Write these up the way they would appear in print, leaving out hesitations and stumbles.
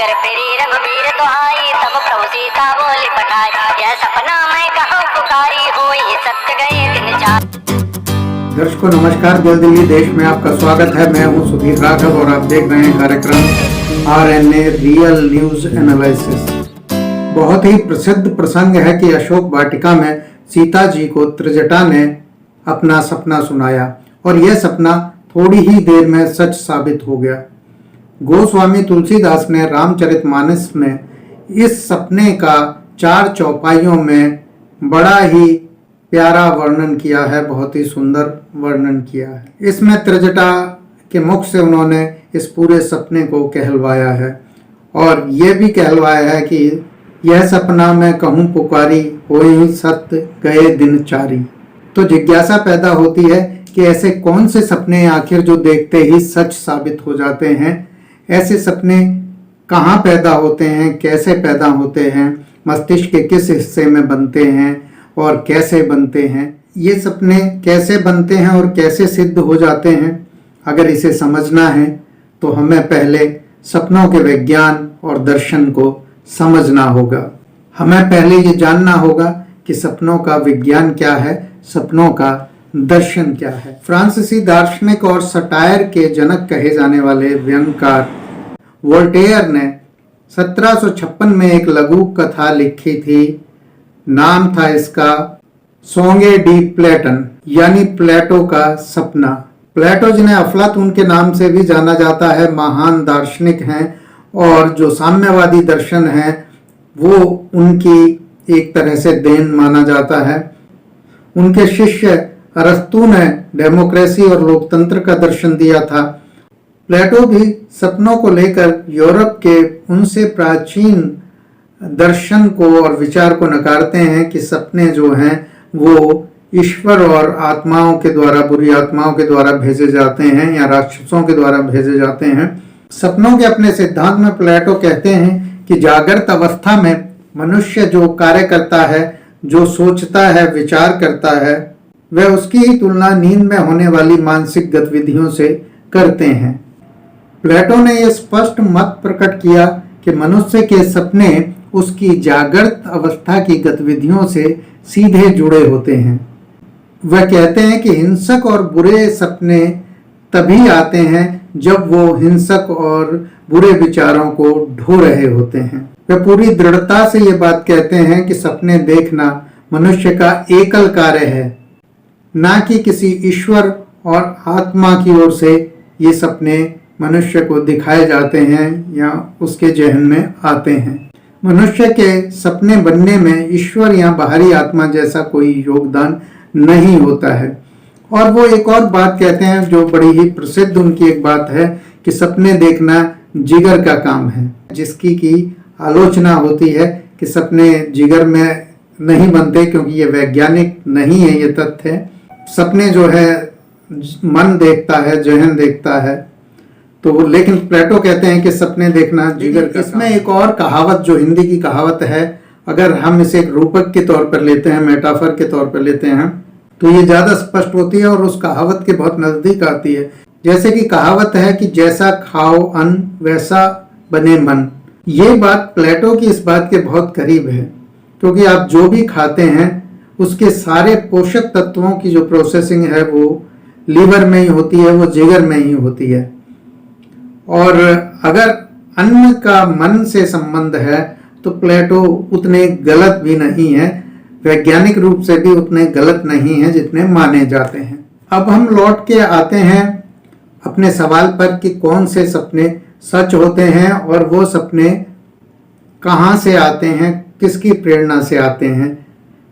नगर फेरी रघुवीर दुहाई, तब प्रभु सीता बोली पठाई, यह सपना मैं कहूँ पुकारी, होई सत्य गए दिन चार। दर्शकों नमस्कार, दिल दिल्ली देश में आपका स्वागत है। मैं हूं सुधीर राघव और आप देख रहे हैं कार्यक्रम RNA रियल न्यूज एनालिसिस। बहुत ही प्रसिद्ध प्रसंग है कि अशोक वाटिका में सीता जी को त्रिजटा ने अपना सपना सुनाया और यह सपना थोड़ी ही देर में सच साबित हो गया। गोस्वामी तुलसीदास ने रामचरितमानस में इस सपने का 4 चौपाइयों में बड़ा ही प्यारा वर्णन किया है, बहुत ही सुंदर वर्णन किया है। इसमें त्रिजटा के मुख से उन्होंने इस पूरे सपने को कहलवाया है और ये भी कहलवाया है कि यह सपना मैं कहूँ पुकारी, होई सत्य गए दिन चारी। तो जिज्ञासा पैदा होती है कि ऐसे कौन से सपने आखिर जो देखते ही सच साबित हो जाते हैं। ऐसे सपने कहाँ पैदा होते हैं, कैसे पैदा होते हैं, मस्तिष्क के किस हिस्से में बनते हैं और कैसे बनते हैं। ये सपने कैसे बनते हैं और कैसे सिद्ध हो जाते हैं, अगर इसे समझना है तो हमें पहले सपनों के विज्ञान और दर्शन को समझना होगा। हमें पहले ये जानना होगा कि सपनों का विज्ञान क्या है, सपनों का दर्शन क्या है। फ्रांसीसी दार्शनिक और सटायर के जनक कहे जाने वाले व्यंग्यकार वोल्टेयर ने 1756 में एक लघु कथा लिखी थी। नाम था इसका सोंगे डी प्लेटन, यानी प्लेटो का सपना। प्लेटो जिन्हें अफलातून के नाम से भी जाना जाता है, महान दार्शनिक हैं और जो साम्यवादी दर्शन है वो उनकी एक तरह से देन माना जाता है। उनके शिष्य अरस्तु ने डेमोक्रेसी और लोकतंत्र का दर्शन दिया था। प्लेटो भी सपनों को लेकर यूरोप के उनसे प्राचीन दर्शन को और विचार को नकारते हैं कि सपने जो हैं वो ईश्वर और आत्माओं के द्वारा, बुरी आत्माओं के द्वारा भेजे जाते हैं या राक्षसों के द्वारा भेजे जाते हैं। सपनों के अपने सिद्धांत में प्लेटो कहते हैं कि जागृत अवस्था में मनुष्य जो कार्य करता है, जो सोचता है, विचार करता है, वह उसकी ही तुलना नींद में होने वाली मानसिक गतिविधियों से करते हैं। प्लेटो ने यह स्पष्ट मत प्रकट किया कि मनुष्य के सपने उसकी जागृत अवस्था की गतिविधियों से सीधे जुड़े होते हैं। वह कहते हैं कि हिंसक और बुरे सपने तभी आते हैं जब वो हिंसक और बुरे विचारों को ढो रहे होते हैं। वे पूरी दृढ़ता से ये बात कहते हैं कि सपने देखना मनुष्य का एकल कार्य है, ना कि किसी ईश्वर और आत्मा की ओर से ये सपने मनुष्य को दिखाए जाते हैं या उसके जहन में आते हैं। मनुष्य के सपने बनने में ईश्वर या बाहरी आत्मा जैसा कोई योगदान नहीं होता है। और वो एक और बात कहते हैं जो बड़ी ही प्रसिद्ध उनकी एक बात है कि सपने देखना जिगर का काम है, जिसकी की आलोचना होती है कि सपने जिगर में नहीं बनते क्योंकि ये वैज्ञानिक नहीं है। ये तथ्य है, सपने जो है मन देखता है, जहन देखता है। तो लेकिन प्लेटो कहते हैं कि सपने देखना जिगर का। इसमें एक और कहावत जो हिंदी की कहावत है, अगर हम इसे एक रूपक के तौर पर लेते हैं, मेटाफर के तौर पर लेते हैं, तो ये ज्यादा स्पष्ट होती है और उस कहावत के बहुत नजदीक आती है। जैसे कि कहावत है कि जैसा खाओ अन्न वैसा बने मन। ये बात प्लेटो की इस बात के बहुत करीब है, क्योंकि आप जो भी खाते हैं उसके सारे पोषक तत्वों की जो प्रोसेसिंग है वो लीवर में ही होती है, वो जिगर में ही होती है। और अगर अन्न का मन से संबंध है तो प्लेटो उतने गलत भी नहीं है, वैज्ञानिक रूप से भी उतने गलत नहीं है जितने माने जाते हैं। अब हम लौट के आते हैं अपने सवाल पर कि कौन से सपने सच होते हैं और वो सपने कहाँ से आते हैं, किसकी प्रेरणा से आते हैं,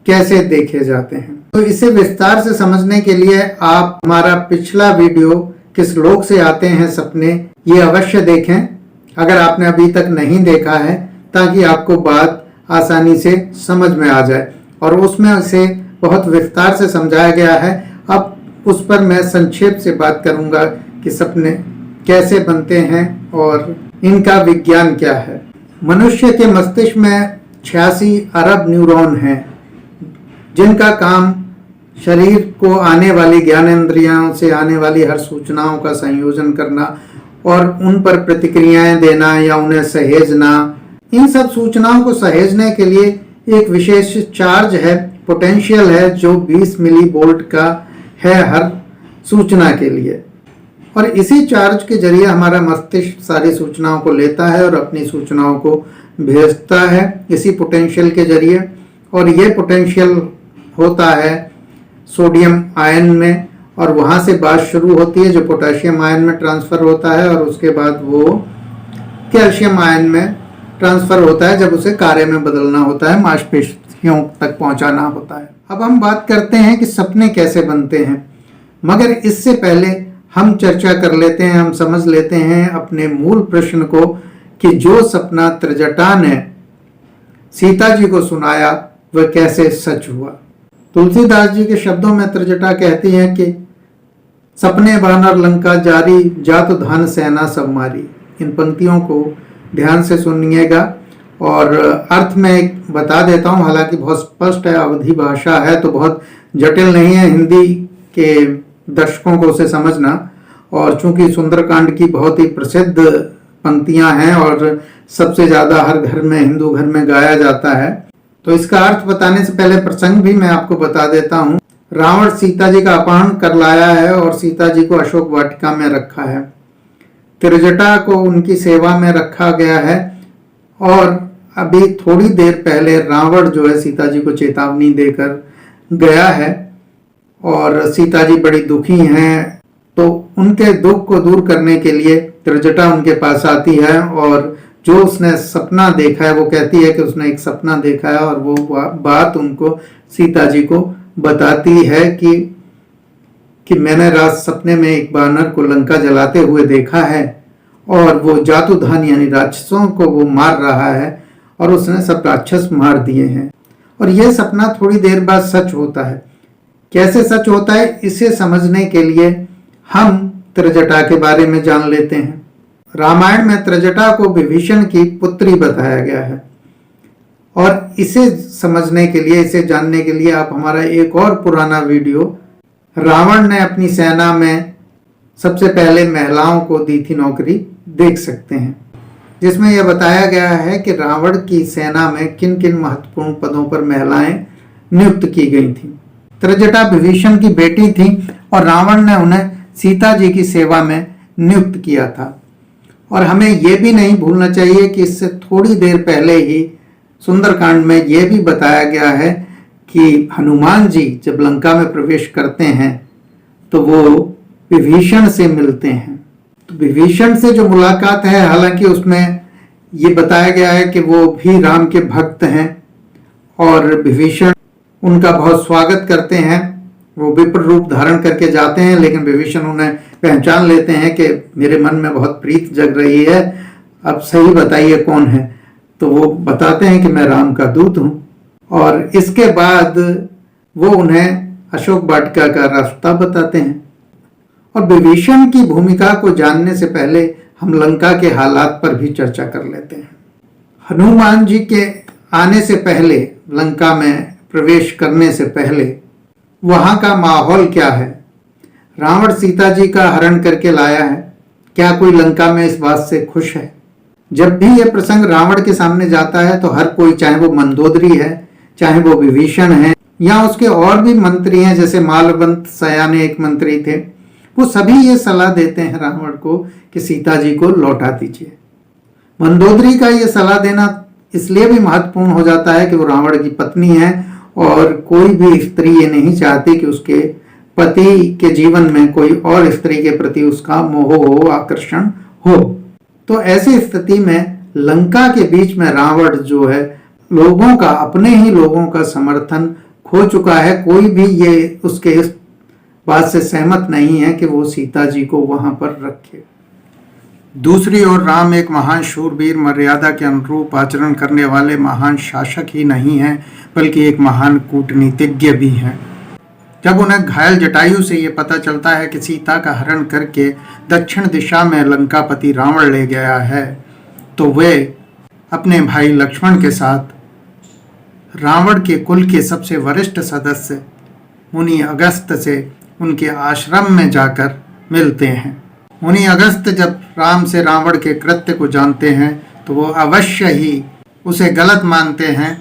कैसे देखे जाते हैं। तो इसे विस्तार से समझने के लिए आप हमारा पिछला वीडियो किस लोक से आते हैं सपने, ये अवश्य देखें अगर आपने अभी तक नहीं देखा है, ताकि आपको बात आसानी से समझ में आ जाए। और उसमें इसे बहुत विस्तार से समझाया गया है। अब उस पर मैं संक्षेप से बात करूंगा कि सपने कैसे बनते हैं और इनका विज्ञान क्या है। मनुष्य के मस्तिष्क में 86 अरब न्यूरॉन हैं, जिनका काम शरीर को आने वाली ज्ञानेंद्रियों से आने वाली हर सूचनाओं का संयोजन करना और उन पर प्रतिक्रियाएं देना या उन्हें सहेजना, इन सब सूचनाओं को सहेजने के लिए एक विशेष चार्ज है, पोटेंशियल है, जो 20 मिली वोल्ट का है हर सूचना के लिए। और इसी चार्ज के जरिए हमारा मस्तिष्क सारी सूचनाओं को लेता है और अपनी सूचनाओं को भेजता है इसी पोटेंशियल के जरिए। और ये पोटेंशियल होता है सोडियम आयन में, और वहाँ से बात शुरू होती है जो पोटेशियम आयन में ट्रांसफ़र होता है, और उसके बाद वो कैल्शियम आयन में ट्रांसफ़र होता है जब उसे कार्य में बदलना होता है, मांसपेशियों तक पहुँचाना होता है। अब हम बात करते हैं कि सपने कैसे बनते हैं, मगर इससे पहले हम चर्चा कर लेते हैं, हम समझ लेते हैं अपने मूल प्रश्न को कि जो सपना त्रिजटा ने सीता जी को सुनाया वह कैसे सच हुआ। तुलसीदास जी के शब्दों में त्रिजटा कहती हैं कि सपने बानर लंका जारी, जात धान सेना सब मारी। इन पंक्तियों को ध्यान से सुनिएगा और अर्थ में बता देता हूँ, हालांकि बहुत स्पष्ट है, अवधी भाषा है तो बहुत जटिल नहीं है हिंदी के दर्शकों को उसे समझना। और चूंकि सुंदरकांड की बहुत ही प्रसिद्ध पंक्तियां हैं और सबसे ज़्यादा हर घर में, हिंदू घर में गाया जाता है, तो इसका अर्थ बताने से पहले प्रसंग भी मैं आपको बता देता हूँ। रावण सीता जी का अपहरण कर लाया है और सीता जी को अशोक वाटिका में रखा है। त्रिजटा को उनकी सेवा में रखा गया है और अभी थोड़ी देर पहले रावण जो है सीता जी को चेतावनी देकर गया है और सीता जी बड़ी दुखी हैं। तो उनके दुख को दूर करने के लिए त्रिजटा उनके पास आती है और जो उसने सपना देखा है वो कहती है कि उसने एक सपना देखा है, और वो बात उनको सीता जी को बताती है कि मैंने रात सपने में एक बानर को लंका जलाते हुए देखा है और वो जातुधान यानी राक्षसों को वो मार रहा है और उसने सब राक्षस मार दिए हैं। और यह सपना थोड़ी देर बाद सच होता है। कैसे सच होता है इसे समझने के लिए हम त्रिजटा के बारे में जान लेते हैं। रामायण में त्रिजटा को विभीषण की पुत्री बताया गया है और इसे समझने के लिए, इसे जानने के लिए आप हमारा एक और पुराना वीडियो रावण ने अपनी सेना में सबसे पहले महिलाओं को दी थी नौकरी देख सकते हैं, जिसमें यह बताया गया है कि रावण की सेना में किन किन महत्वपूर्ण पदों पर महिलाएं नियुक्त की गई थी। त्रिजटा विभीषण की बेटी थी और रावण ने उन्हें सीता जी की सेवा में नियुक्त किया था। और हमें यह भी नहीं भूलना चाहिए कि इससे थोड़ी देर पहले ही सुंदरकांड में यह भी बताया गया है कि हनुमान जी जब लंका में प्रवेश करते हैं तो वो विभीषण से मिलते हैं। तो विभीषण से जो मुलाकात है, हालांकि उसमें ये बताया गया है कि वो भी राम के भक्त हैं और विभीषण उनका बहुत स्वागत करते हैं। वो विप्र रूप धारण करके जाते हैं, लेकिन विभीषण उन्हें पहचान लेते हैं कि मेरे मन में बहुत प्रीत जग रही है, अब सही बताइए कौन है। तो वो बताते हैं कि मैं राम का दूत हूँ। और इसके बाद वो उन्हें अशोक वाटिका का रास्ता बताते हैं। और विभीषण की भूमिका को जानने से पहले हम लंका के हालात पर भी चर्चा कर लेते हैं। हनुमान जी के आने से पहले, लंका में प्रवेश करने से पहले वहाँ का माहौल क्या है? रावण सीता जी का हरण करके लाया है, क्या कोई लंका में इस बात से खुश है? जब भी यह प्रसंग रावण के सामने जाता है तो हर कोई, चाहे वो मंदोदरी है, चाहे वो विभीषण है या उसके और भी मंत्री हैं, जैसे मालवंत सयाने एक मंत्री थे, वो सभी ये सलाह देते हैं रावण को कि सीता जी को लौटा दीजिए। मंदोदरी का ये सलाह देना इसलिए भी महत्वपूर्ण हो जाता है कि वो रावण की पत्नी है और कोई भी स्त्री ये नहीं चाहती कि उसके पति के जीवन में कोई और स्त्री के प्रति उसका मोह हो, आकर्षण हो। तो ऐसी स्थिति में लंका के बीच में रावण जो है लोगों का, अपने ही लोगों का समर्थन खो चुका है। कोई भी ये उसके इस बात से सहमत नहीं है कि वो सीता जी को वहां पर रखे। दूसरी ओर राम एक महान शूरवीर, मर्यादा के अनुरूप आचरण करने वाले महान शासक ही नहीं हैं, बल्कि एक महान कूटनीतिज्ञ भी हैं। जब उन्हें घायल जटायु से ये पता चलता है कि सीता का हरण करके दक्षिण दिशा में लंकापति रावण ले गया है, तो वे अपने भाई लक्ष्मण के साथ रावण के कुल के सबसे वरिष्ठ सदस्य मुनि अगस्त से उनके आश्रम में जाकर मिलते हैं। मुनि अगस्त जब राम से रावण के कृत्य को जानते हैं तो वो अवश्य ही उसे गलत मानते हैं।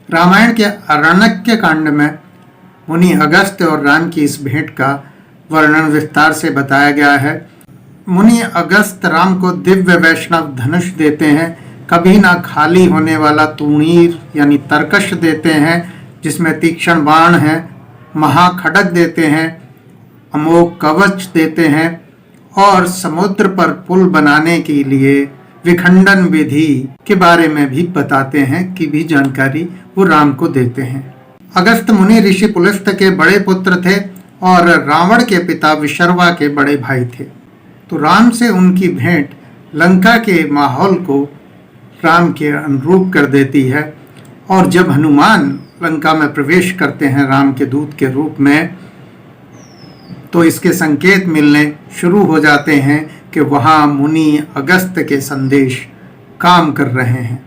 रामायण के आरण्यक कांड में मुनि अगस्त्य और राम की इस भेंट का वर्णन विस्तार से बताया गया है। मुनि अगस्त्य राम को दिव्य वैष्णव धनुष देते हैं, कभी ना खाली होने वाला तूणीर यानी तरकश देते हैं जिसमें तीक्ष्ण बाण है, महाखड्ग देते हैं, अमोघ कवच देते हैं और समुद्र पर पुल बनाने के लिए विखंडन विधि के बारे में भी बताते हैं कि भी जानकारी वो राम को देते हैं। अगस्त्य मुनि ऋषि पुलस्त्य के बड़े पुत्र थे और रावण के पिता विशर्वा के बड़े भाई थे। तो राम से उनकी भेंट लंका के माहौल को राम के अनुरूप कर देती है। और जब हनुमान लंका में प्रवेश करते हैं राम के दूत के रूप में, तो इसके संकेत मिलने शुरू हो जाते हैं कि वहाँ मुनि अगस्त्य के संदेश काम कर रहे हैं।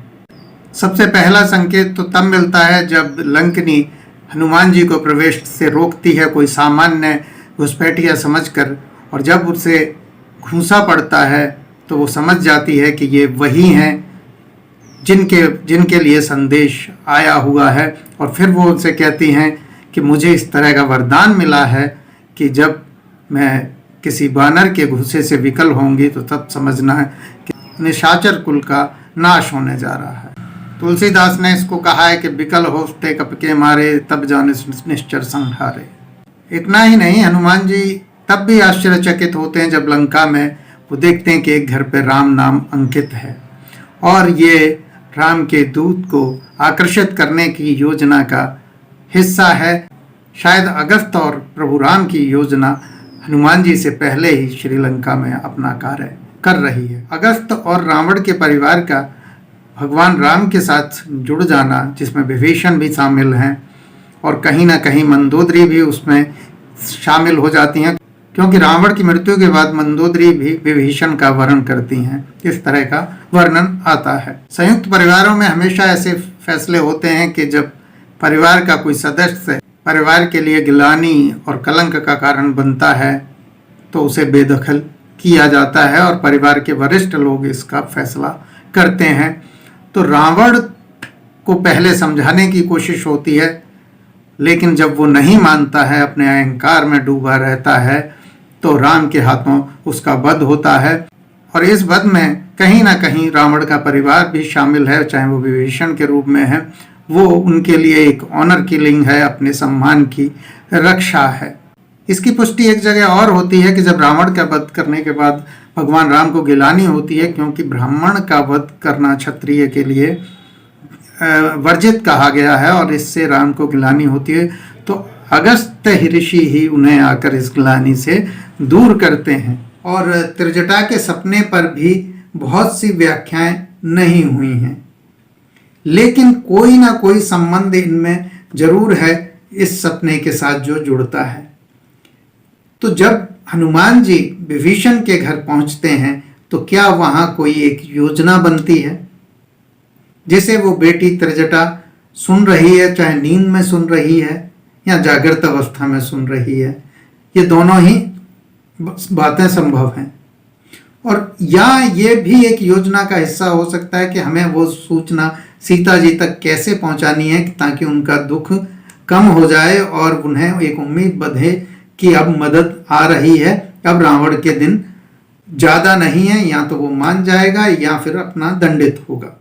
सबसे पहला संकेत तो तब मिलता है जब लंकनी हनुमान जी को प्रवेश से रोकती है कोई सामान्य घुसपैठिया समझकर, और जब उसे घूंसा पड़ता है तो वो समझ जाती है कि ये वही हैं जिनके लिए संदेश आया हुआ है। और फिर वो उनसे कहती हैं कि मुझे इस तरह का वरदान मिला है कि जब मैं किसी बानर के घुसे से विकल होंगी तो तब समझना है कि निशाचर कुल का नाश होने जा रहा है। तुलसीदास ने इसको कहा है कि विकल होते कप के मारे तब जाने निश्चर संहारे। इतना ही नहीं, हनुमान जी तब भी आश्चर्यचकित होते हैं जब लंका में वो देखते हैं कि एक घर पे राम नाम अंकित है और ये राम के दूत को आकर्षित करने की योजना का हिस्सा है। शायद अगस्त्य और प्रभु राम की योजना हनुमान जी से पहले ही श्रीलंका में अपना कार्य कर रही है। अगस्त्य और रावण के परिवार का भगवान राम के साथ जुड़ जाना, जिसमें विभीषण भी शामिल हैं और कहीं ना कहीं मंदोदरी भी उसमें शामिल हो जाती हैं, क्योंकि रावण की मृत्यु के बाद मंदोदरी भी विभीषण का वर्ण करती हैं। इस तरह का वर्णन आता है। संयुक्त परिवारों में हमेशा ऐसे फैसले होते हैं कि जब परिवार का कोई सदस्य परिवार के लिए गिलानी और कलंक का कारण बनता है तो उसे बेदखल किया जाता है और परिवार के वरिष्ठ लोग इसका फैसला करते हैं। तो रावण को पहले समझाने की कोशिश होती है, लेकिन जब वो नहीं मानता है, अपने अहंकार में डूबा रहता है, तो राम के हाथों उसका वध होता है। और इस वध में कहीं ना कहीं रावण का परिवार भी शामिल है, चाहे वो विभीषण के रूप में है। वो उनके लिए एक ऑनर किलिंग है, अपने सम्मान की रक्षा है। इसकी पुष्टि एक जगह और होती है कि जब रावण का वध करने के बाद भगवान राम को गिलानी होती है, क्योंकि ब्राह्मण का वध करना क्षत्रिय के लिए वर्जित कहा गया है और इससे राम को गिलानी होती है। तो अगस्त्य ऋषि ही उन्हें आकर इस गिलानी से दूर करते हैं। और त्रिजटा के सपने पर भी बहुत सी व्याख्याएं नहीं हुई हैं, लेकिन कोई ना कोई संबंध इनमें जरूर है इस सपने के साथ जो जुड़ता है। तो जब हनुमान जी विभीषण के घर पहुंचते हैं तो क्या वहां कोई एक योजना बनती है जिसे वो बेटी त्रिजटा सुन रही है, चाहे नींद में सुन रही है या जागृत अवस्था में सुन रही है। ये दोनों ही बातें संभव हैं। और या ये भी एक योजना का हिस्सा हो सकता है कि हमें वो सूचना सीता जी तक कैसे पहुंचानी है ताकि उनका दुख कम हो जाए और उन्हें एक उम्मीद बंधे कि अब मदद आ रही है, अब रावण के दिन ज़्यादा नहीं है, या तो वो मान जाएगा या फिर अपना दंडित होगा।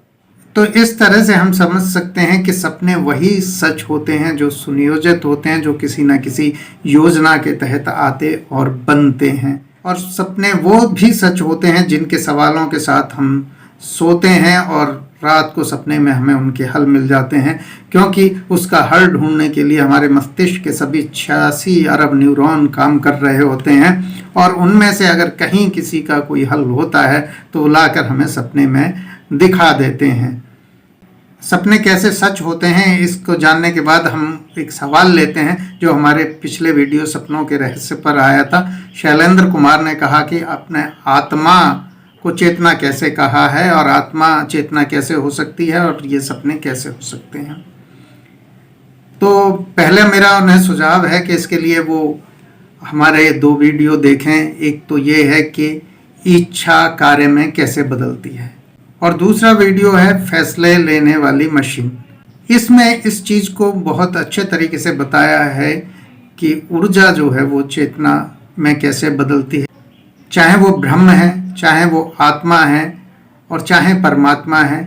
तो इस तरह से हम समझ सकते हैं कि सपने वही सच होते हैं जो सुनियोजित होते हैं, जो किसी न किसी योजना के तहत आते और बनते हैं। और सपने वो भी सच होते हैं जिनके सवालों के साथ हम सोते हैं और रात को सपने में हमें उनके हल मिल जाते हैं, क्योंकि उसका हल ढूंढने के लिए हमारे मस्तिष्क के सभी 86 अरब न्यूरॉन काम कर रहे होते हैं और उनमें से अगर कहीं किसी का कोई हल होता है तो वो लाकर हमें सपने में दिखा देते हैं। सपने कैसे सच होते हैं इसको जानने के बाद हम एक सवाल लेते हैं जो हमारे पिछले वीडियो सपनों के रहस्य पर आया था। शैलेंद्र कुमार ने कहा कि अपने आत्मा को चेतना कैसे कहा है और आत्मा चेतना कैसे हो सकती है और ये सपने कैसे हो सकते हैं। तो पहले मेरा उन्हें सुझाव है कि इसके लिए वो हमारे 2 वीडियो देखें। एक तो ये है कि इच्छा कार्य में कैसे बदलती है। और दूसरा वीडियो है फैसले लेने वाली मशीन। इसमें इस चीज़ को बहुत अच्छे तरीके से बताया है कि ऊर्जा जो है वो चेतना में कैसे बदलती है, चाहे वो ब्रह्म है, चाहे वो आत्मा है और चाहे परमात्मा है।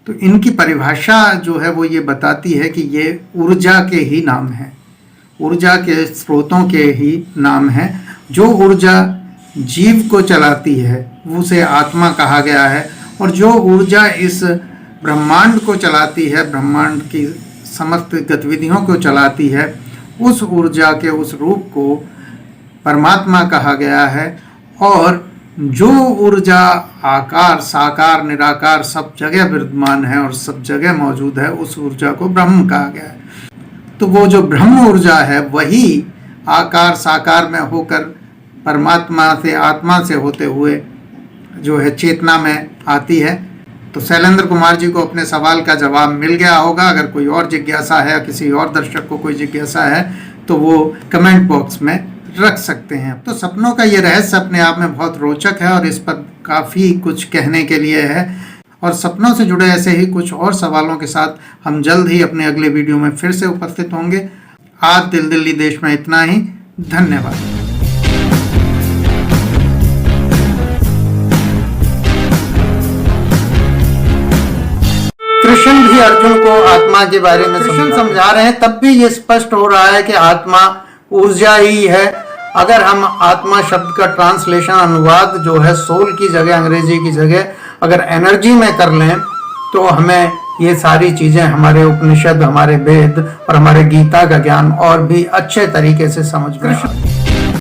तो इनकी परिभाषा जो है वो ये बताती है कि ये ऊर्जा के ही नाम है, ऊर्जा के स्रोतों के ही नाम है। जो ऊर्जा जीव को चलाती है उसे आत्मा कहा गया है, और जो ऊर्जा इस ब्रह्मांड को चलाती है, ब्रह्मांड की समस्त गतिविधियों को चलाती है, उस ऊर्जा के उस रूप को परमात्मा कहा गया है। और जो ऊर्जा आकार, साकार, निराकार सब जगह विद्यमान है और सब जगह मौजूद है, उस ऊर्जा को ब्रह्म कहा गया है। तो वो जो ब्रह्म ऊर्जा है वही आकार साकार में होकर परमात्मा से, आत्मा से होते हुए जो है चेतना में आती है। तो शैलेंद्र कुमार जी को अपने सवाल का जवाब मिल गया होगा। अगर कोई और जिज्ञासा है, किसी और दर्शक को कोई जिज्ञासा है, तो वो कमेंट बॉक्स में रख सकते हैं। तो सपनों का ये रहस्य अपने आप में बहुत रोचक है और इस पर काफ़ी कुछ कहने के लिए है। और सपनों से जुड़े ऐसे ही कुछ और सवालों के साथ हम जल्द ही अपने अगले वीडियो में फिर से उपस्थित होंगे। आज दिल दिल्ली देश में इतना ही। धन्यवाद। कृष्ण भी अर्जुन को आत्मा के बारे में कृष्ण समझा रहे हैं, तब भी ये स्पष्ट हो रहा है कि आत्मा ऊर्जा ही है। अगर हम आत्मा शब्द का ट्रांसलेशन, अनुवाद जो है सोल की जगह, अंग्रेजी की जगह अगर एनर्जी में कर लें, तो हमें ये सारी चीजें, हमारे उपनिषद, हमारे वेद और हमारे गीता का ज्ञान और भी अच्छे तरीके से समझ में